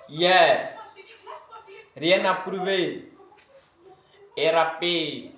Yeah, rien à prouver. Et rapper.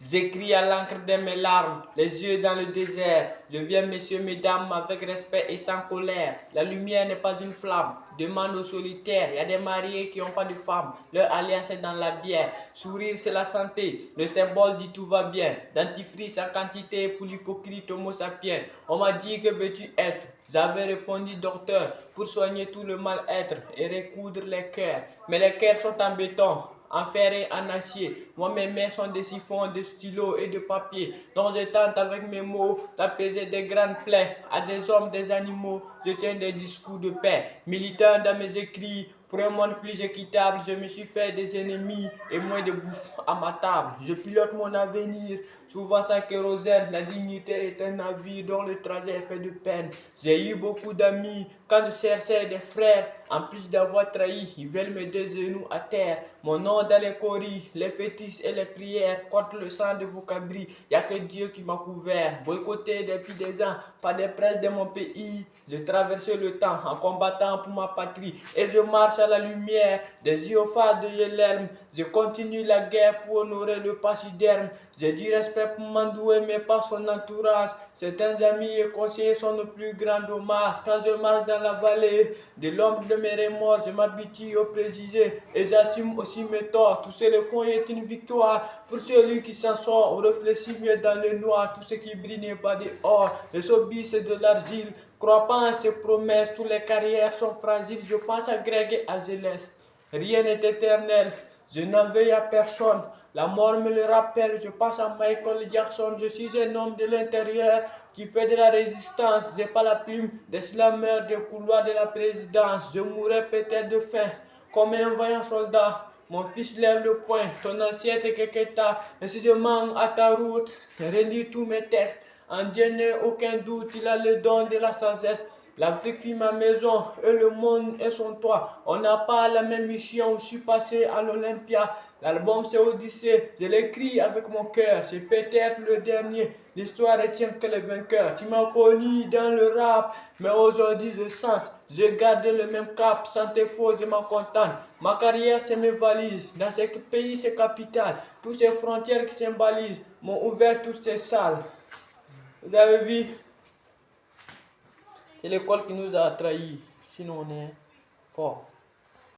J'écris à l'encre de mes larmes, les yeux dans le désert. Je viens, messieurs, mesdames, avec respect et sans colère. La lumière n'est pas une flamme. Demande aux solitaires. Il y a des mariés qui n'ont pas de femme. Leur alliance est dans la bière. Sourire, c'est la santé. Le symbole dit tout va bien. Dentifrice en quantité pour l'hypocrite homo sapiens. On m'a dit que veux-tu être? J'avais répondu docteur pour soigner tout le mal-être et recoudre les cœurs. Mais les cœurs sont en béton, en fer et en acier. Moi, mes mains sont des siphons de stylos et de papier, dont je tente avec mes mots d'apaiser des grandes plaies à des hommes, des animaux. Je tiens des discours de paix, militant dans mes écrits. Pour un monde plus équitable, je me suis fait des ennemis et moins de bouffe à ma table. Je pilote mon avenir, souvent sans kérosène. La dignité est un navire dont le trajet est fait de peine. J'ai eu beaucoup d'amis, quand je cherchais des frères. En plus d'avoir trahi, ils veulent me des genoux à terre. Mon nom dans les coris, les fétiches et les prières. Contre le sang de vos cabris, y a que Dieu qui m'a couvert. Boycotté depuis des ans, par des prêtres de mon pays. J'ai traversé le temps en combattant pour ma patrie. Et je marche à la lumière des yeux phares de Yelelm. Je continue la guerre pour honorer le pachyderme. J'ai du respect pour Mandoué, mais pas son entourage. Certains amis et conseillers sont nos plus grands dommages. Quand je marche dans la vallée de l'ombre de mes remords, je m'habitue au préjugé et j'assume aussi mes torts. Tout ce le fond est une victoire pour celui qui s'en sort. On réfléchit mieux dans le noir. Tout ce qui brille n'est pas dehors. Le sobi, c'est de l'argile. Crois pas en ces promesses, toutes les carrières sont fragiles. Je pense à Greg et à Zélès. Rien n'est éternel, je n'en veux à personne. La mort me le rappelle, je pense à Michael Jackson. Je suis un homme de l'intérieur qui fait de la résistance. J'ai pas la plume des slammeurs des couloirs de la présidence. Je mourrai peut-être de faim, comme un vaillant soldat. Mon fils lève le poing, ton assiette Keketa. Et si je manque à ta route, relis tous mes textes. En Dieu n'est aucun doute, il a le don de la sagesse. L'Afrique fut ma maison et le monde est son toit. On n'a pas la même mission, je suis passé à l'Olympia. L'album c'est Odyssée, je l'écris avec mon cœur. C'est peut-être le dernier, l'histoire retient que les vainqueurs. Tu m'as connu dans le rap, mais aujourd'hui je sens. Je garde le même cap, sans tes faux, je m'en contente. Ma carrière c'est mes valises, dans ce pays c'est capital. Toutes ces frontières qui symbolisent m'ont ouvert toutes ces salles. Vous avez vu, c'est l'école qui nous a trahis, sinon on est fort.